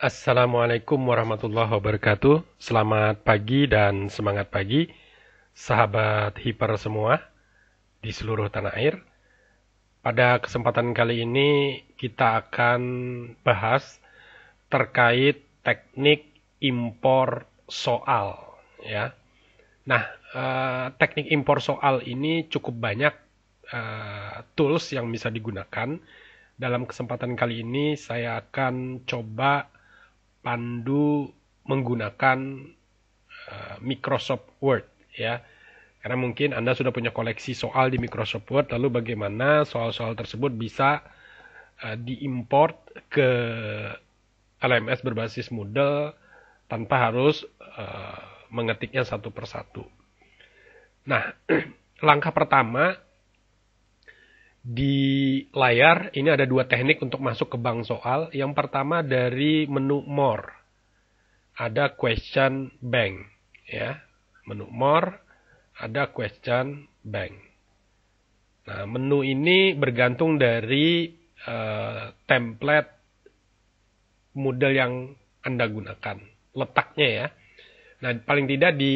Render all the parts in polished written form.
Assalamualaikum warahmatullahi wabarakatuh. Selamat pagi dan semangat pagi, sahabat hiper semua di seluruh tanah air. Pada kesempatan kali ini kita akan bahas terkait teknik impor soal, ya. Nah, teknik impor soal ini cukup banyak tools yang bisa digunakan. Dalam kesempatan kali ini saya akan coba pandu menggunakan Microsoft Word, ya. Karena mungkin Anda sudah punya koleksi soal di Microsoft Word, lalu bagaimana soal-soal tersebut bisa diimport ke LMS berbasis Moodle tanpa harus mengetiknya satu persatu. Nah, langkah pertama di layar ini ada dua teknik untuk masuk ke bank soal. Yang pertama dari menu More. Ada Question Bank, ya. Menu More, ada Question Bank. Nah, menu ini bergantung dari template model yang Anda gunakan. Letaknya ya. Nah, paling tidak di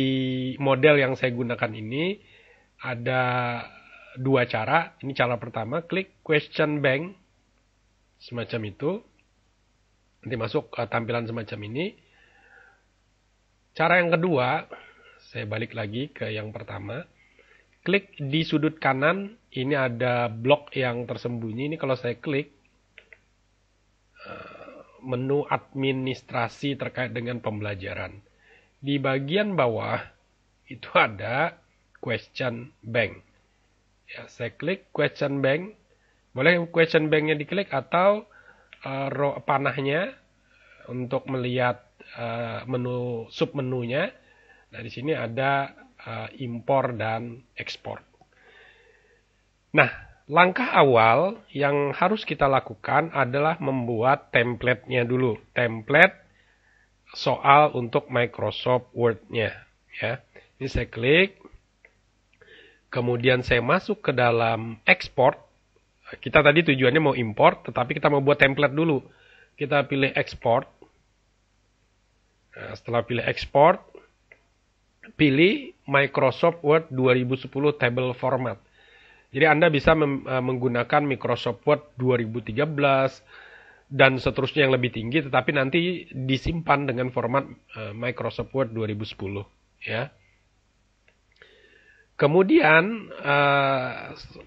model yang saya gunakan ini ada dua cara. Ini cara pertama, klik Question Bank semacam itu. Nanti masuk ke tampilan semacam ini. Cara yang kedua, saya balik lagi ke yang pertama. Klik di sudut kanan, ini ada blok yang tersembunyi. Ini kalau saya klik, menu administrasi terkait dengan pembelajaran. Di bagian bawah, itu ada Question Bank. Ya, saya klik Question Bank. Boleh Question Bank-nya diklik atau panahnya untuk melihat menu submenunya. Nah, di sini ada impor dan ekspor. Nah, langkah awal yang harus kita lakukan adalah membuat template-nya dulu. Template soal untuk Microsoft Word-nya. Ya. Ini saya klik. Kemudian saya masuk ke dalam export. Kita tadi tujuannya mau import, tetapi kita mau buat template dulu. Kita pilih export. Nah, setelah pilih export, pilih Microsoft Word 2010 table format. Jadi Anda bisa menggunakan Microsoft Word 2013 dan seterusnya yang lebih tinggi, tetapi nanti disimpan dengan format Microsoft Word 2010. Ya. Kemudian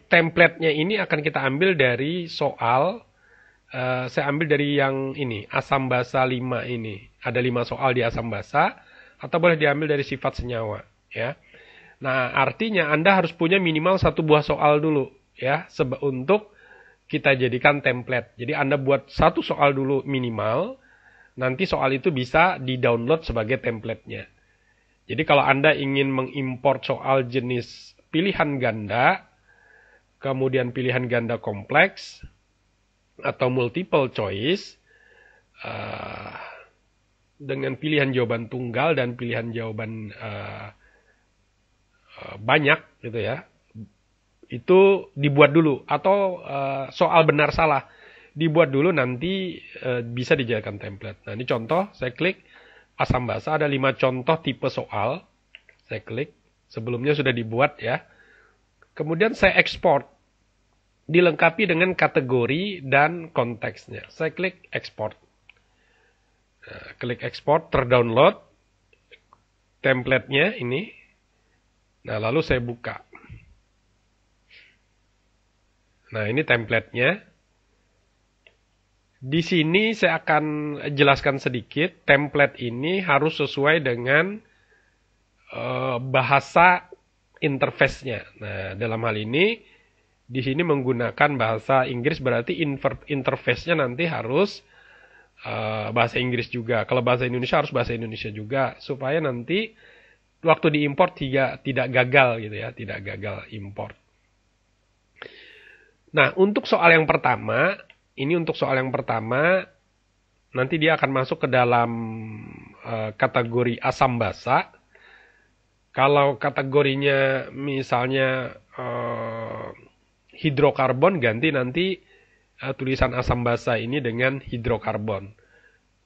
template-nya ini akan kita ambil dari soal. Saya ambil dari yang ini, Asambasa 5 ini. Ada 5 soal di Asambasa, atau boleh diambil dari sifat senyawa. Ya. Nah, artinya Anda harus punya minimal 1 buah soal dulu, ya, untuk kita jadikan template. Jadi Anda buat 1 soal dulu minimal, nanti soal itu bisa di-download sebagai template-nya. Jadi kalau Anda ingin mengimport soal jenis pilihan ganda, kemudian pilihan ganda kompleks, atau multiple choice, dengan pilihan jawaban tunggal dan pilihan jawaban banyak, gitu ya, itu dibuat dulu. Atau soal benar salah, dibuat dulu, nanti bisa dijadikan template. Nah, ini contoh, saya klik Asambasa, ada 5 contoh tipe soal. Saya klik, sebelumnya sudah dibuat ya. Kemudian saya ekspor, dilengkapi dengan kategori dan konteksnya. Saya klik ekspor. Nah, klik ekspor, terdownload template-nya ini. Nah, lalu saya buka. Nah, ini template-nya. Di sini saya akan jelaskan sedikit, template ini harus sesuai dengan bahasa interface-nya. Nah, dalam hal ini, di sini menggunakan bahasa Inggris, berarti interface-nya nanti harus bahasa Inggris juga. Kalau bahasa Indonesia harus bahasa Indonesia juga, supaya nanti waktu diimport tidak gagal gitu ya, tidak gagal import. Nah, untuk soal yang pertama, nanti dia akan masuk ke dalam kategori Asambasa. Kalau kategorinya misalnya hidrokarbon, ganti nanti tulisan Asambasa ini dengan hidrokarbon.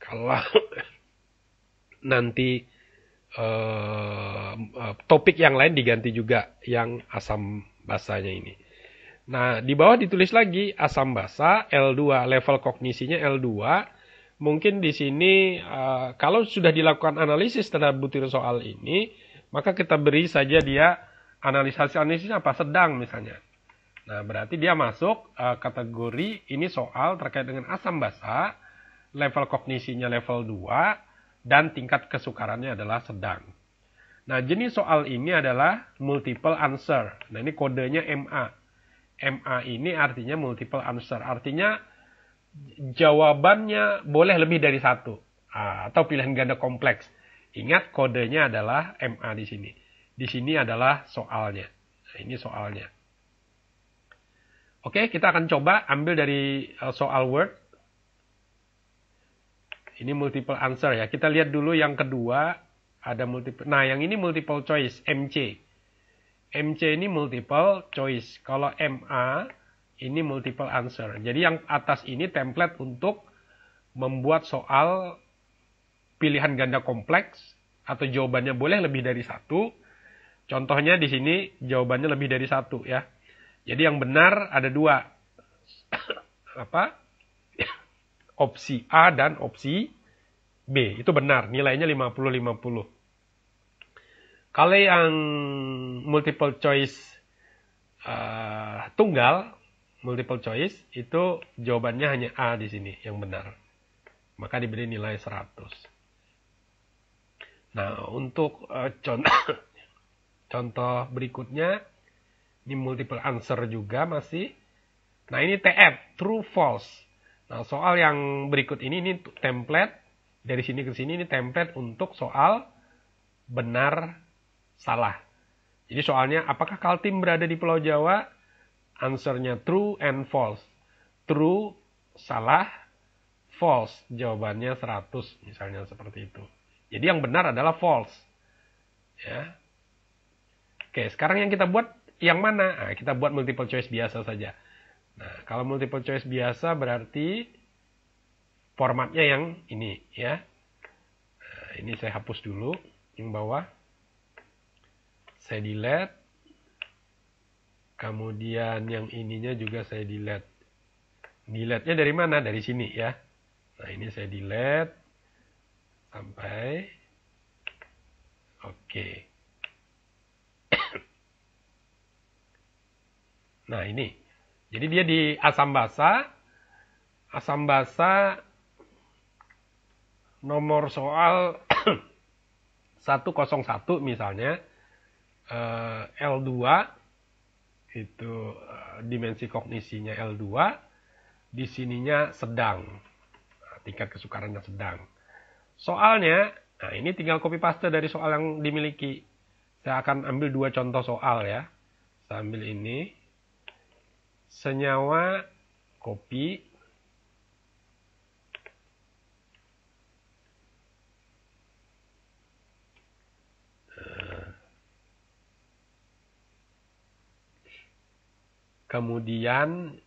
Kalau nanti topik yang lain diganti juga yang asam basanya ini. Nah, di bawah ditulis lagi asam basa L2, level kognisinya L2. Mungkin di sini kalau sudah dilakukan analisis terhadap butir soal ini, maka kita beri saja dia analisisnya apa, sedang misalnya. Nah, berarti dia masuk kategori ini soal terkait dengan asam basa, level kognisinya level 2, dan tingkat kesukarannya adalah sedang. Nah, jenis soal ini adalah multiple answer. Nah, ini kodenya MA. MA ini artinya multiple answer. Artinya jawabannya boleh lebih dari satu. Atau pilihan ganda kompleks. Ingat kodenya adalah MA di sini. Di sini adalah soalnya. Nah, ini soalnya. Oke, kita akan coba ambil dari soal Word. Ini multiple answer ya. Kita lihat dulu yang kedua. Ada multiple. Nah, yang ini multiple choice, MC. MC ini multiple choice. Kalau MA ini multiple answer. Jadi yang atas ini template untuk membuat soal pilihan ganda kompleks atau jawabannya boleh lebih dari satu. Contohnya di sini jawabannya lebih dari satu ya. Jadi yang benar ada dua. Apa? Opsi A dan opsi B. Itu benar. Nilainya 50-50. Kalau yang multiple choice tunggal, multiple choice, itu jawabannya hanya A di sini yang benar. Maka diberi nilai 100. Nah, untuk contoh berikutnya, ini multiple answer juga masih. Nah, ini TF, true false. Nah, soal yang berikut ini template. Dari sini ke sini ini template untuk soal benar salah. Jadi soalnya, apakah Kaltim berada di Pulau Jawa? Answernya true and false. True, salah, false. Jawabannya 100, misalnya seperti itu. Jadi yang benar adalah false. Ya. Oke, sekarang yang kita buat yang mana? Nah, kita buat multiple choice biasa saja. Nah, kalau multiple choice biasa berarti formatnya yang ini ya. Nah, ini saya hapus dulu yang bawah. Saya delete. Kemudian yang ininya juga saya delete. Delete-nya dari mana? Dari sini ya. Nah, ini saya delete. Sampai. Oke. Nah, ini. Jadi dia di asam basa. Asam basa nomor soal 101 misalnya. L2 itu dimensi kognisinya L2, di sininya sedang, tingkat kesukarannya sedang. Soalnya, nah ini tinggal copy paste dari soal yang dimiliki. Saya akan ambil dua contoh soal ya. Saya ambil ini, senyawa, copy. Kemudian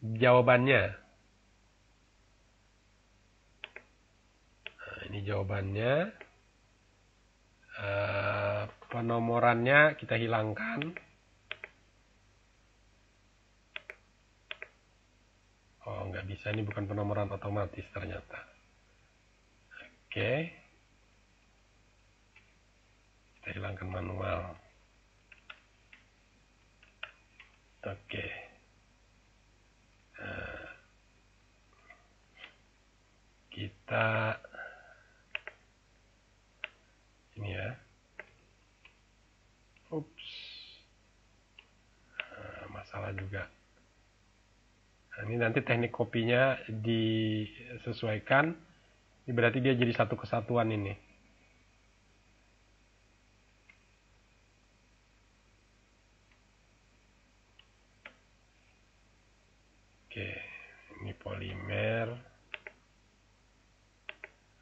jawabannya. Nah, ini jawabannya. Penomorannya kita hilangkan. Oh, nggak bisa. Ini bukan penomoran otomatis ternyata. Oke. Kita hilangkan manual. Oke. Nah, kita ini ya. Ups. Nah, masalah juga. Nah, ini nanti teknik kopinya disesuaikan. Ini berarti dia jadi satu kesatuan ini. Oke, ini polimer.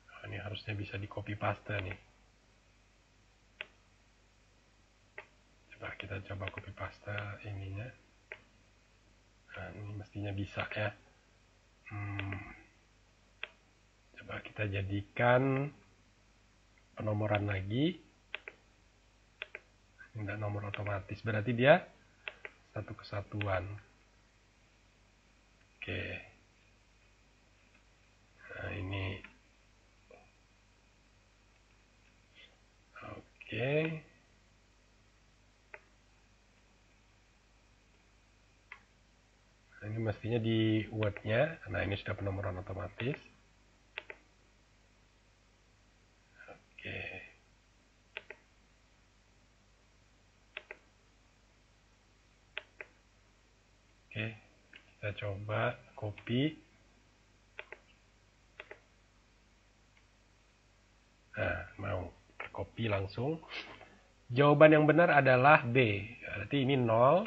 Oh, ini harusnya bisa di copy paste nih. Kita coba copy paste ininya. Nah, ini mestinya bisa ya. Coba kita Kita jadikan penomoran lagi. Tidak nomor otomatis, berarti dia satu kesatuan. Oke. Nah, ini. Oke. Nah, ini mestinya di Word-nya. Nah, ini sudah penomoran otomatis. Oke. Oke, kita coba copy. Nah, mau copy langsung. Jawaban yang benar adalah B. Berarti ini 0,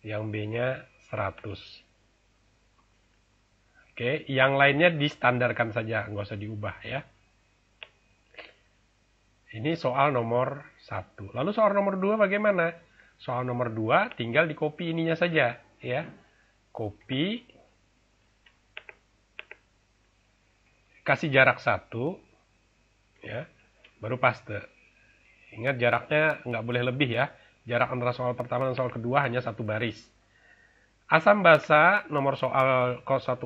yang B-nya 100. Oke, yang lainnya distandarkan saja, nggak usah diubah ya. Ini soal nomor 1. Lalu soal nomor 2 bagaimana? Soal nomor 2 tinggal di copy ininya saja ya. Copy, kasih jarak 1 ya, baru paste. Ingat jaraknya nggak boleh lebih ya. Jarak antara soal pertama dan soal kedua hanya 1 baris. Asam basa nomor soal 102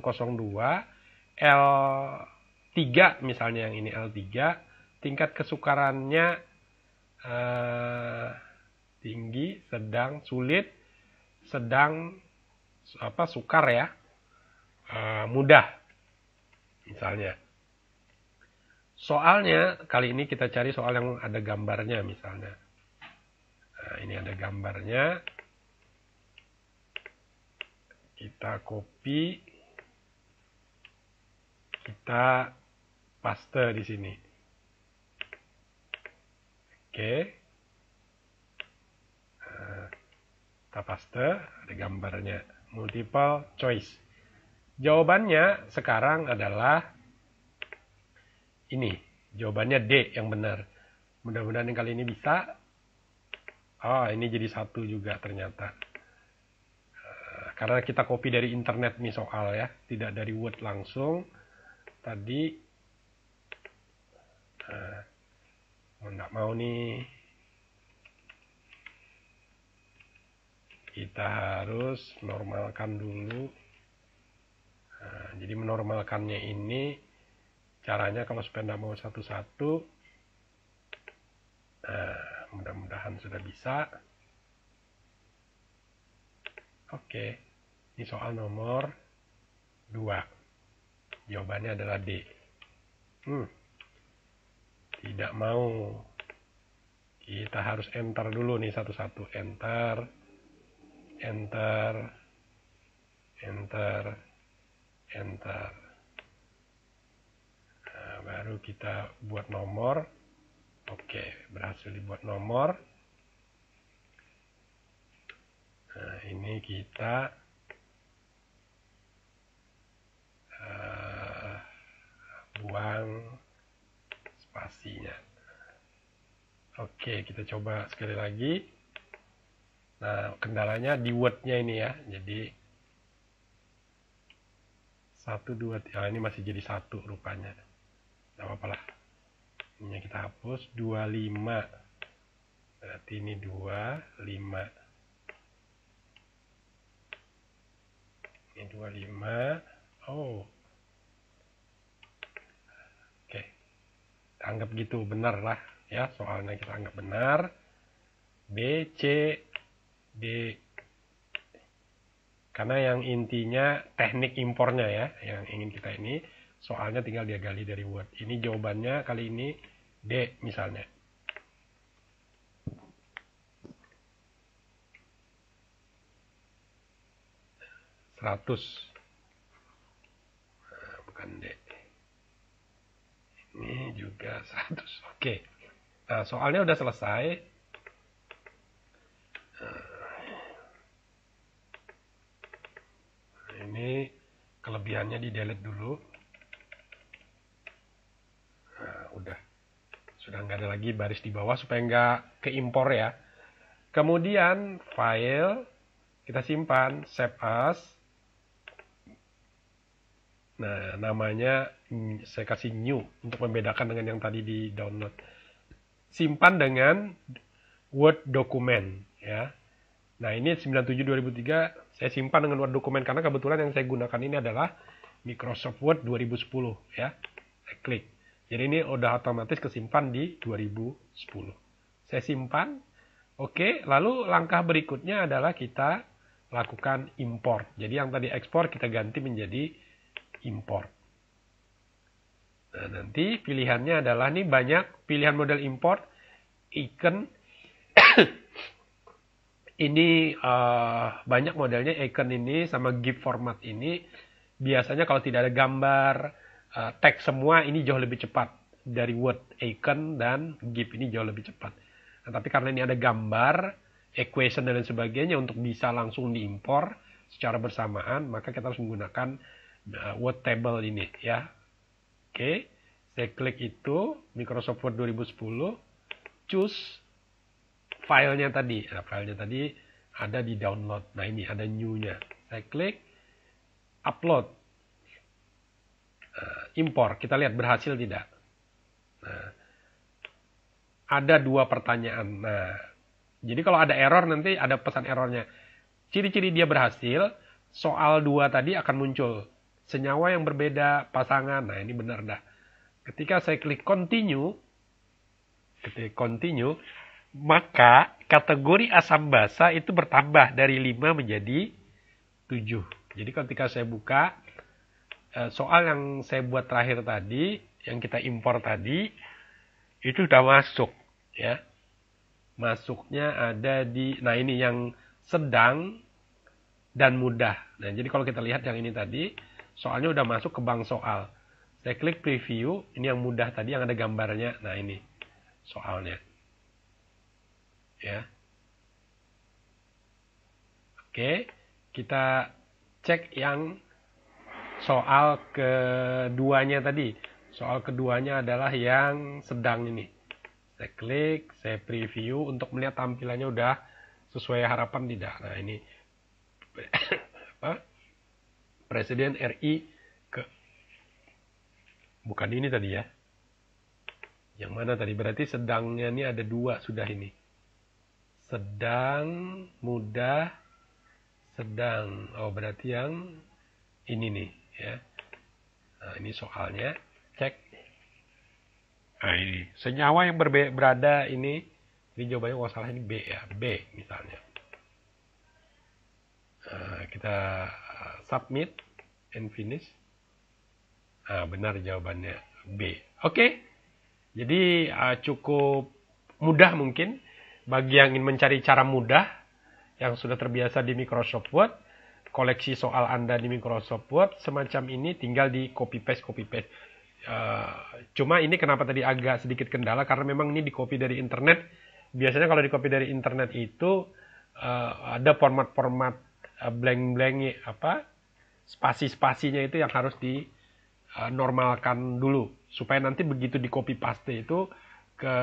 L3 misalnya, yang ini L3, tingkat kesukarannya tinggi, sedang, sulit, sedang, sukar ya, mudah misalnya. Soalnya kali ini kita cari soal yang ada gambarnya misalnya. Nah, ini ada gambarnya. Kita copy, kita paste di sini. Oke. Nah, kita paste, ada gambarnya. Multiple choice. Jawabannya sekarang adalah ini. Jawabannya D yang benar. Mudah-mudahan yang kali ini bisa. Oh, ini jadi 1 juga ternyata. Karena kita copy dari internet nih soal ya, tidak dari Word langsung. Tadi nggak mau nih, kita harus normalkan dulu. Nah, jadi menormalkannya ini caranya kalau supaya nggak mau satu-satu. Nah, mudah-mudahan sudah bisa. Oke. Ini soal nomor 2. Jawabannya adalah D. Tidak mau. Kita harus enter dulu nih satu-satu. Enter. Enter. Enter. Enter. Nah, baru kita buat nomor. Oke, berhasil dibuat nomor. Nah, ini kita buang spasinya. Oke, kita coba sekali lagi. Nah, kendalanya di Word-nya ini ya. Jadi 1, 2, 3. Ini masih jadi 1 rupanya. Tidak apa-apa lah. Ini kita hapus. 25. Berarti ini 25. Ini 25. Oh. Oke. Kita anggap gitu benar lah. Ya, soalnya kita anggap benar. B, C, D. Karena yang intinya teknik impornya ya, yang ingin kita ini, soalnya tinggal dia gali dari Word. Ini jawabannya kali ini D misalnya. Nah, bukan D. Ini juga 100. Oke. Nah, soalnya udah selesai. Ini kelebihannya di delete dulu. Nah, udah. Sudah nggak ada lagi baris di bawah supaya nggak keimpor ya. Kemudian file kita simpan, save as. Nah, namanya saya kasih new untuk membedakan dengan yang tadi di download. Simpan dengan Word dokumen ya. Nah, ini 97/2003 saya simpan dengan Word dokumen karena kebetulan yang saya gunakan ini adalah Microsoft Word 2010 ya. Saya klik. Jadi ini udah otomatis kesimpan di 2010. Saya simpan. Oke, lalu langkah berikutnya adalah kita lakukan import. Jadi yang tadi ekspor kita ganti menjadi import. Nah, nanti pilihannya adalah nih banyak pilihan model import, icon. Ini banyak modelnya, icon ini sama GIF format ini. Biasanya kalau tidak ada gambar, teks semua ini jauh lebih cepat dari Word, icon dan GIF ini jauh lebih cepat. Nah, tapi karena ini ada gambar, equation dan lain sebagainya untuk bisa langsung diimpor secara bersamaan, maka kita harus menggunakan Word table ini ya. Oke, saya klik itu Microsoft Word 2010, choose filenya tadi. Nah, filenya tadi ada di download. Nah, ini ada new-nya. Saya klik upload. Impor. Kita lihat berhasil tidak. Nah, ada 2 pertanyaan. Nah, jadi kalau ada error nanti ada pesan errornya. Ciri-ciri dia berhasil, soal 2 tadi akan muncul. Senyawa yang berbeda pasangan. Nah, ini benar dah. Ketika saya klik continue, maka kategori asam basa itu bertambah dari 5 menjadi 7. Jadi ketika saya buka soal yang saya buat terakhir tadi, yang kita impor tadi, itu sudah masuk ya. Masuknya ada di, nah ini yang sedang dan mudah. Nah, jadi kalau kita lihat yang ini tadi, soalnya udah masuk ke bank soal. Saya klik preview, ini yang mudah tadi yang ada gambarnya. Nah, ini soalnya. Ya. Oke, kita cek yang soal keduanya tadi. Soal keduanya adalah yang sedang ini. Saya klik, saya preview untuk melihat tampilannya udah sesuai harapan tidak. Nah, ini apa? Presiden RI ke, bukan ini tadi ya. Yang mana tadi? Berarti sedangnya ini ada 2 sudah ini. Sedang, mudah, sedang. Oh, berarti yang ini nih ya. Nah, ini soalnya. Cek. Nah, ini senyawa yang berada ini jawabannya kalau salah ini B ya. B misalnya. Nah, kita submit and finish. Nah, benar jawabannya B. Oke. Jadi cukup mudah mungkin bagi yang ingin mencari cara mudah yang sudah terbiasa di Microsoft Word, koleksi soal Anda di Microsoft Word semacam ini tinggal di copy paste. Cuma ini kenapa tadi agak sedikit kendala karena memang ini di copy dari internet. Biasanya kalau di copy dari internet itu ada format-format blank apa spasi-spasinya itu yang harus dinormalkan dulu supaya nanti begitu di copy paste itu ke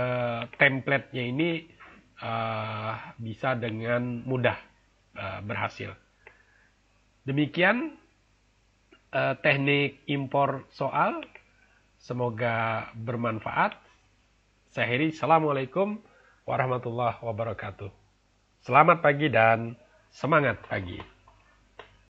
template-nya ini bisa dengan mudah berhasil. Demikian teknik impor soal. Semoga bermanfaat. Saya Heri. Assalamualaikum warahmatullahi wabarakatuh. Selamat pagi dan semangat pagi.